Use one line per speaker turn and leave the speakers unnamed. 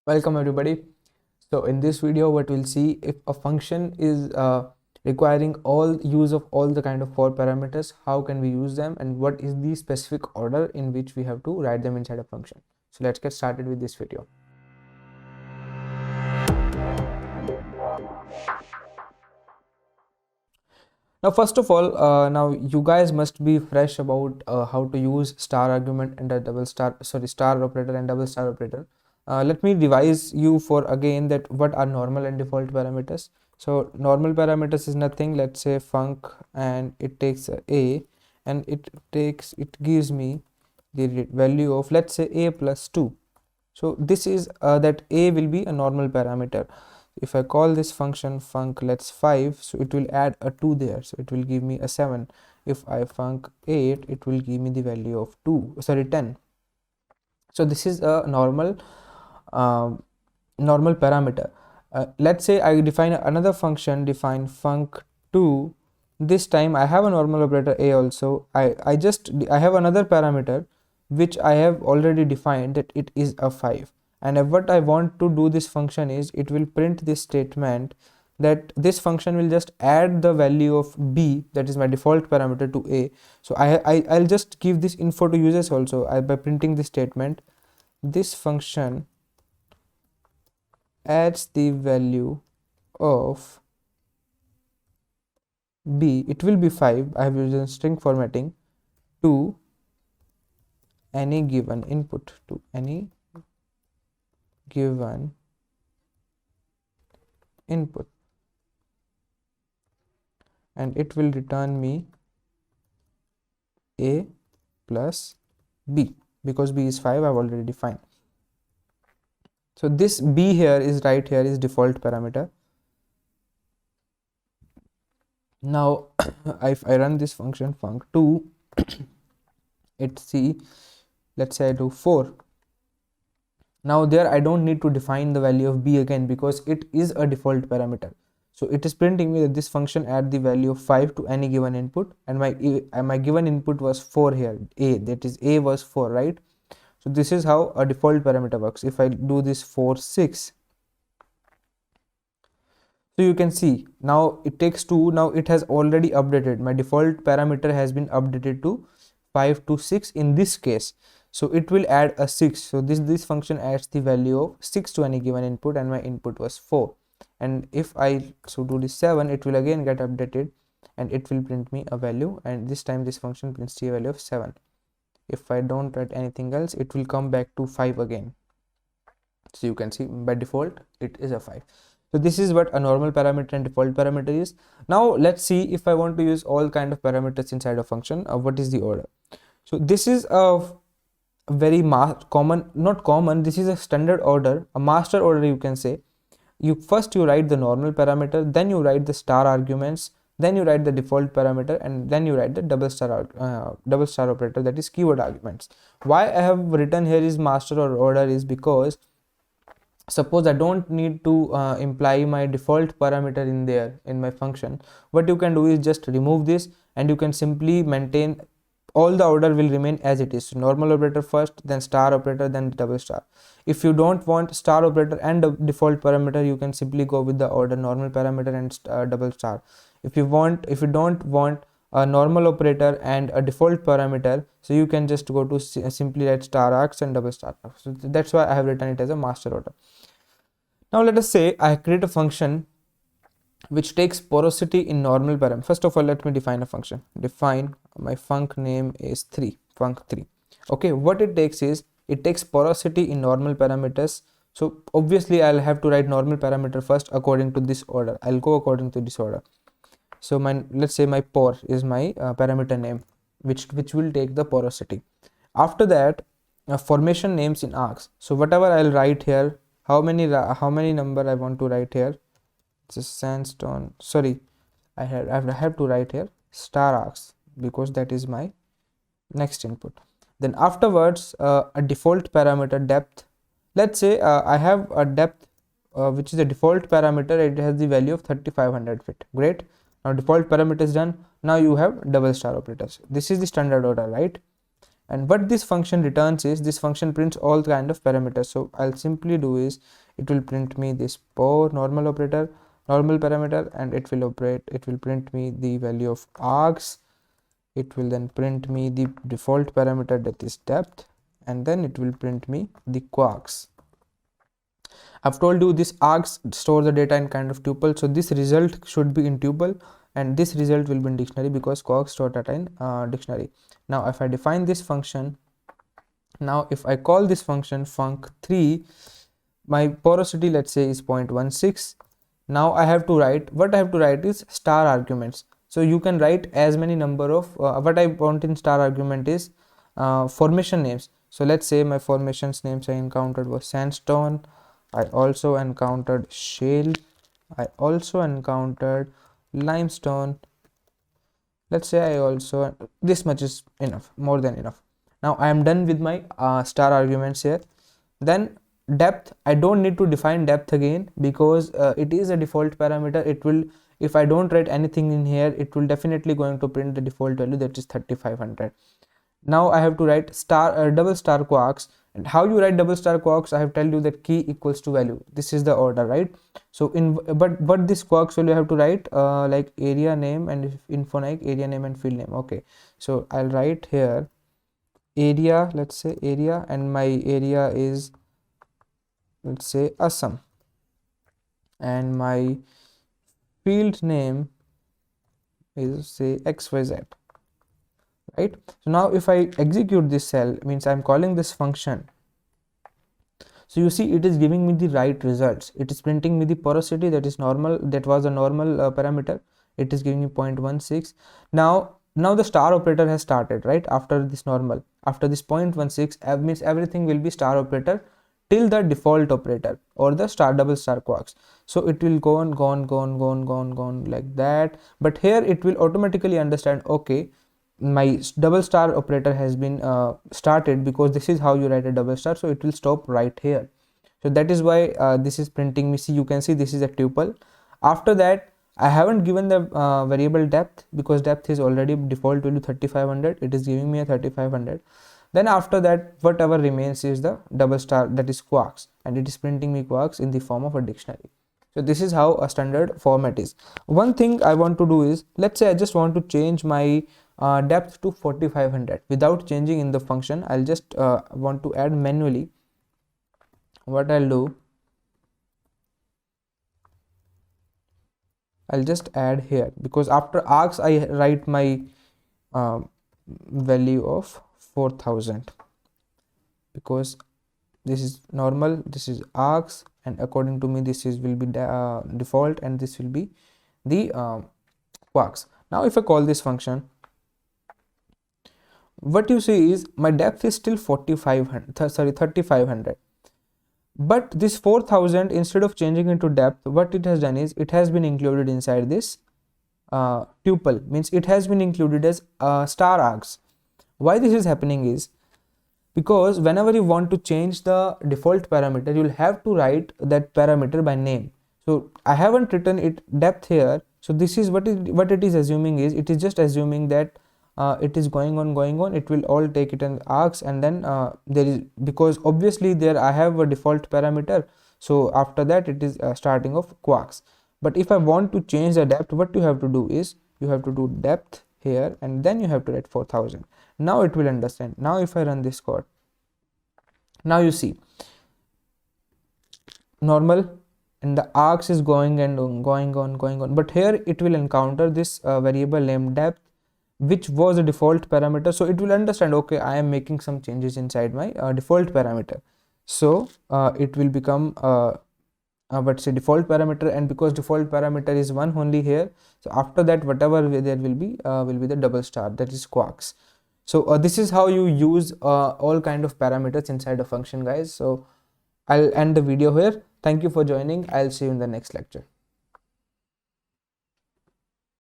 Welcome everybody. So in this video what we'll see, if a function is requiring all use of all the kind of four parameters, how can we use them and what is the specific order in which we have to write them inside a function. So let's get started with this video. Now first of all, now you guys must be fresh about how to use star argument and a star operator and double star operator. Let me revise you for again that what are normal and default parameters. So normal parameters is nothing, let's say func, and it takes a and it gives me the value of, let's say, a plus 2. So this is that a will be a normal parameter. If I call this function func let's 5, so it will add a 2 there, so it will give me a 7. If I func 8, it will give me the value of 10. So this is a normal parameter. Let's say I define another function, define func 2. This time I have a normal operator a also. I have another parameter which I have already defined that it is a 5, and what I want to do this function is it will print this statement that this function will just add the value of b, that is my default parameter, to a. So I'll just give this info to users also by printing this statement. This function adds the value of b, it will be 5, I have used string formatting, to any given input, to any given input, and it will return me a plus b, because b is 5, I've already defined. So this b here is right here is default parameter. Now if I run this function func 2, it see, let's say I do 4. Now there I don't need to define the value of b again because it is a default parameter. So it is printing me that this function add the value of 5 to any given input, and my given input was 4 here, a, that is a was 4, right? So this is how a default parameter works. If I do this 4 6, so you can see now it takes 2. Now it has already updated, my default parameter has been updated to 5 to 6 in this case. So it will add a 6. So this function adds the value of 6 to any given input, and my input was 4. And if I do this 7, it will again get updated and it will print me a value, and this time this function prints the value of 7. If I don't write anything else, it will come back to 5 again. So you can see by default it is a 5. So this is what a normal parameter and default parameter is. Now let's see, if I want to use all kind of parameters inside a function, what is the order? So this is a very this is a standard order, a master order you can say. You write the normal parameter, then you write the star arguments, then you write the default parameter, and then you write the double star operator, that is keyword arguments. Why I have written here is master or order is because suppose I don't need to imply my default parameter in there in my function. What you can do is just remove this, and you can simply maintain all the order will remain as it is. So normal operator first, then star operator, then double star. If you don't want star operator and the default parameter, you can simply go with the order normal parameter and double star. If you don't want a normal operator and a default parameter, so you can just go to simply write star args and double star args. So that's why I have written it as a master order. Now let us say I create a function which takes porosity in normal parameter. First of all, let me define a function. Define my func name is func 3. Okay, what it takes is it takes porosity in normal parameters. So obviously I'll have to write normal parameter first according to this order. I'll go according to this order. So let's say my por is my parameter name, which will take the porosity. After that, formation names in args. So whatever I'll write here, how many number I want to write here, it's a sandstone, sorry, I have to write here star args because that is my next input. Then afterwards a default parameter depth. Let's say I have a depth which is a default parameter, it has the value of 3500 feet. Great. Now default parameter is done. Now you have double star operators. This is the standard order, right? And what this function returns is, this function prints all kind of parameters. So I'll simply do is, it will print me this normal operator, normal parameter, and it will print me the value of args. It will then print me the default parameter, that is depth, and then it will print me the quarks. I've told you this args store the data in kind of tuple, so this result should be in tuple and this result will be in dictionary, because quarks store data in dictionary. Now if I define this function, now if I call this function func3, my porosity, let's say, is 0.16. now I have to write, what I have to write is star arguments. So you can write as many number of what I want in star argument is formation names. So let's say my formations names I encountered was sandstone, I also encountered shale, I also encountered limestone. Let's say I also, this much is enough, more than enough. Now I am done with my star arguments here. Then depth, I don't need to define depth again, because it is a default parameter. It will, if I don't write anything in here, it will definitely going to print the default value, that is 3500. Now I have to write double star quarks. And how you write double star quarks, I have tell you that key equals to value, this is the order, right? So in but this quarks value I have to write like area name and infonike area name and field name. Okay, so I'll write here area, let's say area, and my area is, let's say, Assam, and my field name is, say, XYZ, right? So now if I execute this cell, means I'm calling this function, so you see it is giving me the right results. It is printing me the porosity, that is normal, that was a normal parameter. It is giving me 0.16. now the star operator has started, right? After this normal, after this 0.16, means everything will be star operator till the default operator or the double star quarks. So it will go on like that. But here it will automatically understand, okay, my double star operator has been started, because this is how you write a double star. So it will stop right here. So that is why this is printing me. See, you can see this is a tuple. After that, I haven't given the variable depth, because depth is already default value 3500. It is giving me a 3500. Then after that, whatever remains is the double star, that is quarks, and it is printing me quarks in the form of a dictionary. So this is how a standard format is. One thing I want to do is, let's say I just want to change my depth to 4500 without changing in the function. I'll just want to add manually. What I'll do, I'll just add here, because after args I write my value of 4000, because this is normal, this is args, and according to me this is will be default, and this will be the quarks. Now if I call this function, what you see is my depth is still 3500, but this 4000, instead of changing into depth, what it has done is it has been included inside this tuple, means it has been included as star args. Why this is happening is because whenever you want to change the default parameter, you'll have to write that parameter by name. So I haven't written it depth here. So this is what it is assuming is, it is just assuming that it is going on, it will all take it in args, and then there is, because obviously there I have a default parameter, so after that it is starting of quarks. But if I want to change the depth, what you have to do is, you have to do depth here, and then you have to write 4000. Now it will understand. Now if I run this code, now you see normal, and the arcs is going on, but here it will encounter this variable named depth, which was a default parameter. So it will understand, okay, I am making some changes inside my default parameter. So it will become but say default parameter, and because default parameter is 1 only here, so after that whatever there will be the double star, that is quarks. So this is how you use all kind of parameters inside a function, guys. So I'll end the video here. Thank you for joining. I'll see you in the next lecture.